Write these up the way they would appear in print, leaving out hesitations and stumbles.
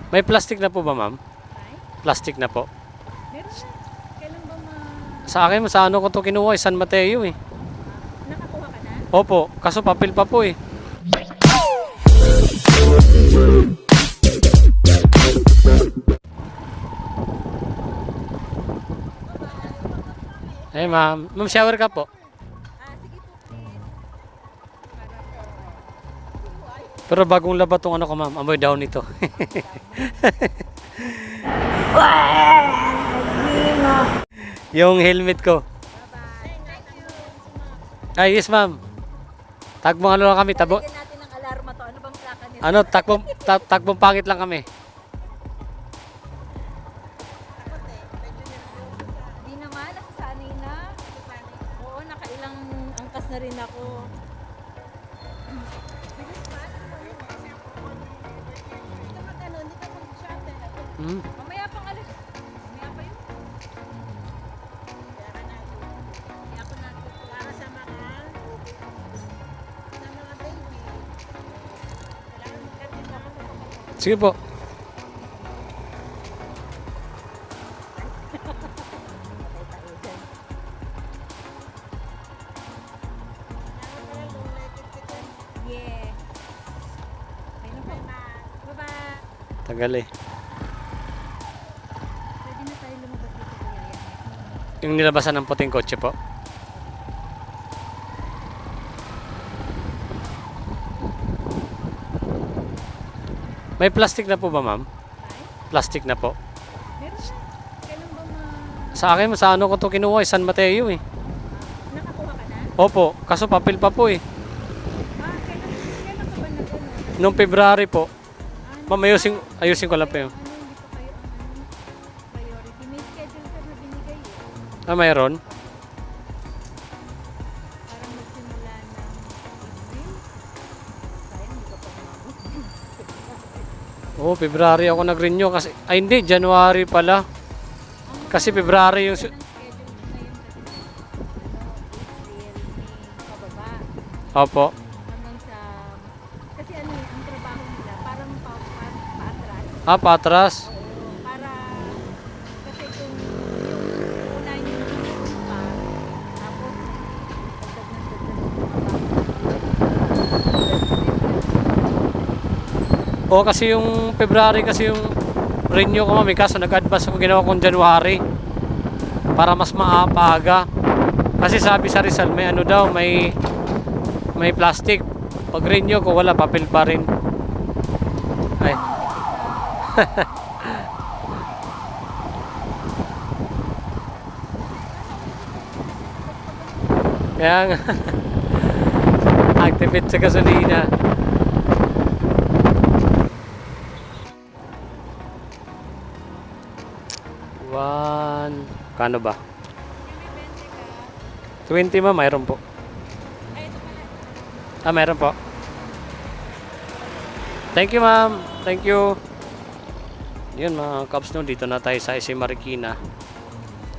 May plastic na po ba, ma'am? Ay, Plastic na po. meron na. Kailan ba Sa akin, sa ano ko to kinuha, San Mateo eh. nakakuha ka na? Opo, kaso papel pa po eh. Eh, ma'am. Ma'am, shower ka po. Sige po, please. Pero bagong laba tong ano ko, ma'am. Amoy down ito. Yung helmet ko. Bye-bye. Thank you. Ay, yes, ma'am. Tagbong ano lang kami, tabo. Lagyan natin ng alarma to. Ano bang plaka nito? Ano, tagbong pangit lang kami. Di naman, nasasanay na. Oo, nakailang angkas na rin ako. Hmm. Mamaya pang alas. Mamaya pa yun. Kaya ako na para sa mga baby. Kailangan magkatindahan mo. Sige po. Yeah. Ayun po. Bye-bye. Tagal eh. Pwede na tayo lumabas dito kuya. Yung nilabasan ng puting kotse po. May plastic na po ba, ma'am? Ay, Plastic na po. meron na. Kailan ba Sa akin, sa ano ko to kinuha, San Mateo eh. nakakuha ka na? Opo, kaso papel pa po eh. Kailan ka ba nag-ano? Noong February po. Ma'am, ayusin ko lang po yun. Hindi pa kayo ang priority. May schedule ka na binigay eh. Ah, mayroon? Parang magsimula ng April. Sayang, hindi ka pa umabot. Oo, February ako nag-renew kasi, ay hindi, January pala. Kasi February yung, Ang schedule ngayon kasi April, May, pababa. opo, Hanggang sa, kasi ano eh, ang trabaho nila, parang paatras. patras. Oo, para, kasi kung yung una yung pa, tapos dagdag ng Oo, kasi yung February kasi yung renew ko, mami, kaso nag-advance ako, ginawa kong January. Para mas maapaga. Kasi sabi sa Rizal, may ano daw, may plastic. Pag renew ko, wala, papel pa rin. Ay. Kaya nga. Activate sa gasolina. One. Kano ba? 20 ma, mayroon po. Ah, mayroon po. Thank you, ma'am. Thank you. Yun mga kabs, no, dito na tayo sa SM Marikina.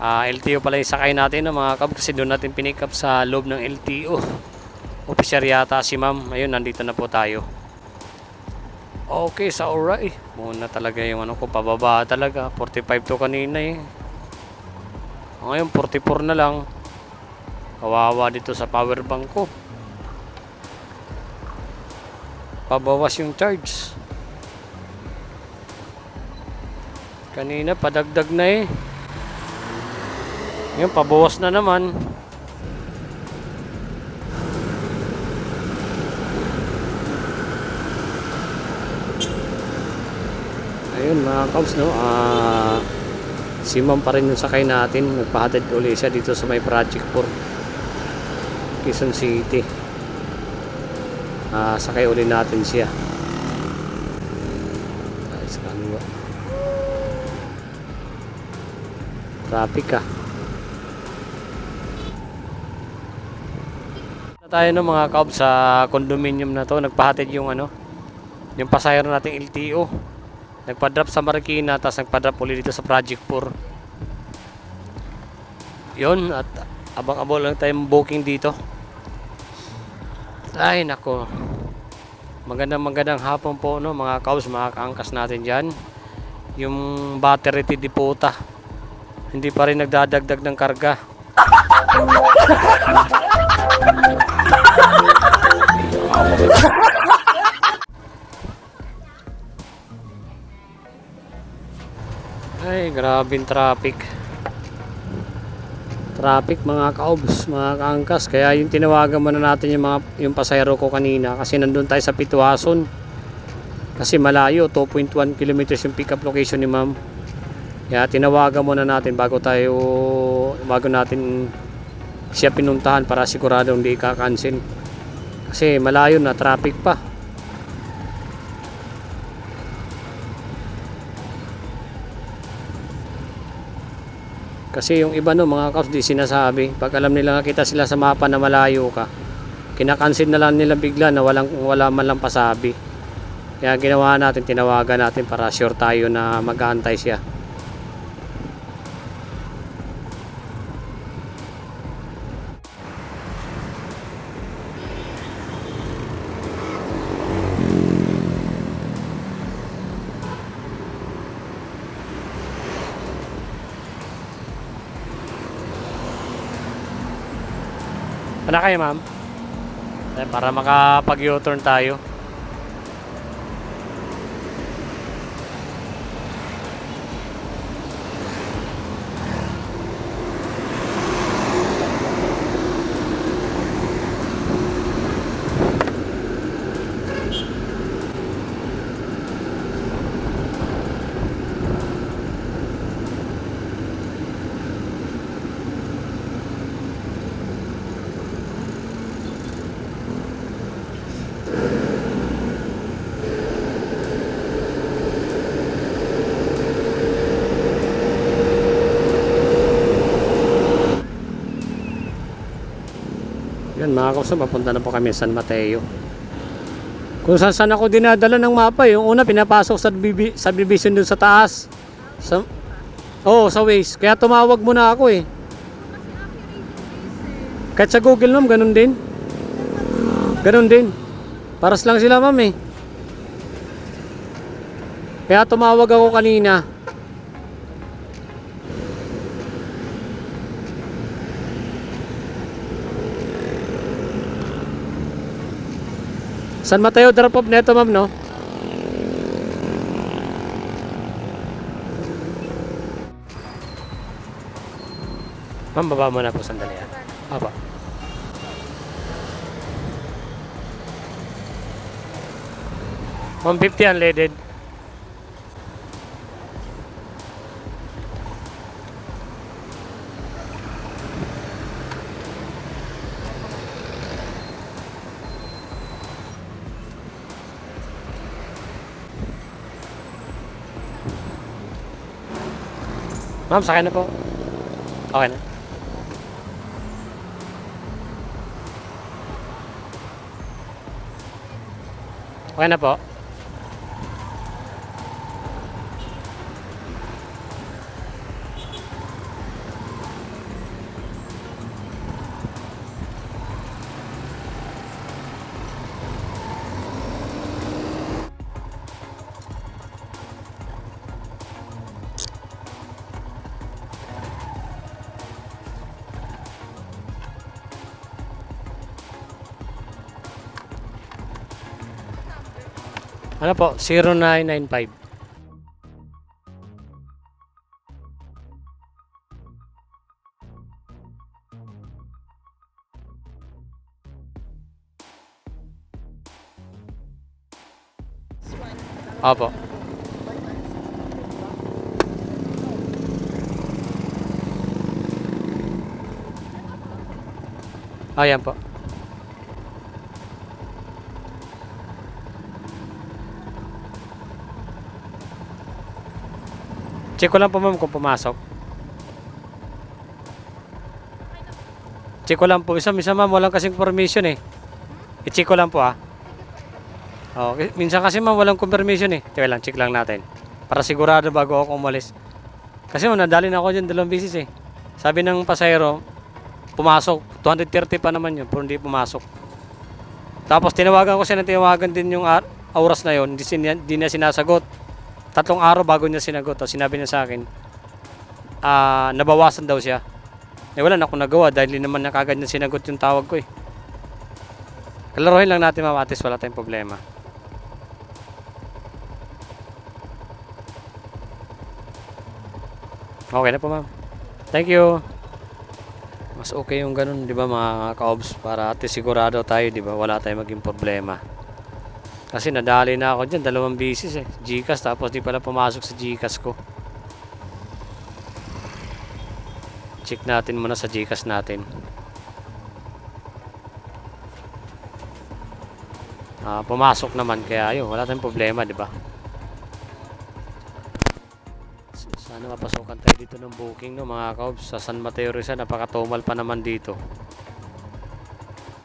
LTO pala yung sakay natin, no, mga kabs, kasi doon natin pinick up sa loob ng LTO. Officer yata si ma'am. Ayun, nandito na po tayo. Okay, sa oray. Muna talaga yung ano ko, pababa talaga. 45 to kanina eh. Ngayon, 44 na lang. Kawawa dito sa power bank ko. Pabawas yung charge. Kanina, padagdag na eh. Ngayon, pabawas na naman. Ayun mga kabs, no, si ma'am pa rin yung sakay natin. Nagpahatid ulit siya dito sa may Project 4 Quezon City. Sakay ulit natin siya. Ay, sa kaliwa. Traffic ka. Tayo no mga kabs sa condominium na to. Nagpahatid yung ano, yung pasahero nating LTO. Nagpa-drop sa Marikina, tapos nagpa-drop ulit dito sa Project 4. Yun, at abang-abang lang tayong booking dito. Ay, nako. Magandang hapon po no mga kaos, mga kaangkas natin dyan. Yung battery tidipota hindi pa rin nagdadagdag ng karga. Ay, grabing traffic. Traffic mga kaobs, mga kaangkas. Kaya yung tinawagan muna natin yung pasahero ko kanina kasi nandun tayo sa Pitwason. Kasi malayo, 2.1 kilometers yung pick up location ni ma'am. Kaya tinawagan muna natin bago natin siya pinuntahan para sigurado hindi ka-cancel. Kasi malayo na, traffic pa. Kasi yung iba no mga kaos di sinasabi. Pag alam nila nakita sila sa mapa na malayo ka, kinakancel na lang nila bigla na wala man lang pasabi. Kaya ginawa natin, tinawagan natin para sure tayo na mag-aantay siya. Ano kayo ma'am? Para makapag-U-turn tayo. Yan mga kausa, papunta na po kami sa San Mateo. Kung saan ako dinadala ng mapa, yung una pinapasok sa subdivision dun sa taas. Sa Waze. Kaya tumawag muna ako eh. Kahit sa Google ma'am, ganun din. Ganun din. Paras lang sila ma'am eh. Kaya tumawag ako kanina. San Mateo drop off neto ma'am no? Ma'am, baba muna po sandali ha. Aba. $150 unleaded. Ma'am, sakay na po. Okay na. Okay na po. Ano po? 0995. Opo. Ayan po. Check ko lang po ma'am kung pumasok. Check ko lang po. Isa ma'am, walang kasing permission eh. I-check ko lang po ah. Okay. Minsan kasi ma'am, walang confirmation eh. Teka lang, check lang natin. Para sigurado bago ako umalis. Kasi nadali na ako dyan 2 beses eh. Sabi ng pasahero, pumasok. 230 pa naman yun, pero hindi pumasok. Tapos tinawagan ko siya ng tinawagan din yung oras na yon, hindi niya sinasagot. 3 araw bago niya sinagot. Tapos sinabi niya sa akin, nabawasan daw siya. Wala na akong nagawa dahil hindi naman na kagad niya sinagot yung tawag ko eh. Kalaruhin lang natin Ma'am Atis, wala tayong problema. Okay na po Ma'am. Thank you. Mas okay yung ganun, di ba mga ka-obs, para at least sigurado tayo, di ba, wala tayong maging problema. Kasi nadali na ako dyan, 2 beses eh. GCash, tapos di pala pumasok sa GCash ko. Check natin muna sa GCash natin. Pumasok naman, kaya yun, wala tayong problema, di ba? Sana mapasukan tayo dito ng booking no mga kaobs. Sa San Mateo Rizal, napakatumal pa naman dito.